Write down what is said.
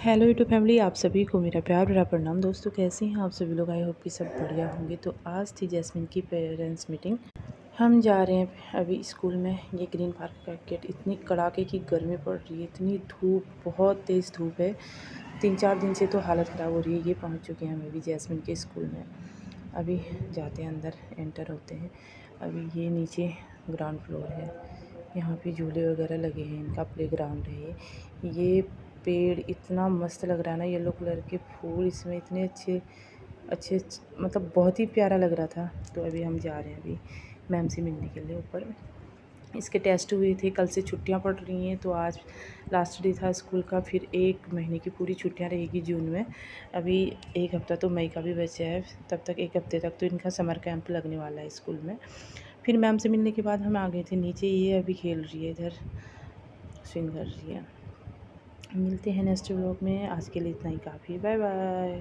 Hello YouTube family, आप सभी को मेरा प्यार भरा प्रणाम। दोस्तों, कैसे हैं आप सभी लोग? आई होप कि सब बढ़िया होंगे। तो आज थी जैस्मिन की पेरेंट्स मीटिंग। हम जा रहे हैं अभी स्कूल में। ये ग्रीन पार्क का गेट, इतनी कड़ाके की गर्मी पड़ रही है, इतनी धूप, बहुत तेज़ धूप है। 3-4 दिन से तो हालत ख़राब हो रही है। ये पहुंच चुके हैं हम अभी जैस्मिन के स्कूल में। अभी जाते हैं अंदर, एंटर होते हैं। अभी ये नीचे ग्राउंड फ्लोर है, यहाँ पे झूले वगैरह लगे हैं, इनका प्लेग्राउंड है ये। पेड़ इतना मस्त लग रहा है ना, येलो कलर के फूल इसमें इतने अच्छे अच्छे, मतलब बहुत ही प्यारा लग रहा था। तो अभी हम जा रहे हैं अभी मैम से मिलने के लिए ऊपर। इसके टेस्ट हुए थे, कल से छुट्टियां पड़ रही हैं, तो आज लास्ट डे था स्कूल का। फिर 1 महीने की पूरी छुट्टियां रहेगी जून में। अभी 1 हफ़्ता तो मई का भी बचा है, तब तक 1 हफ़्ते तक तो इनका समर कैंप लगने वाला है स्कूल में। फिर मैम से मिलने के बाद हम आ गए थे नीचे। ये अभी खेल रही है, इधर स्विंग कर रही है। मिलते हैं नेक्स्ट व्लॉग में। आज के लिए इतना ही काफ़ी। Bye bye.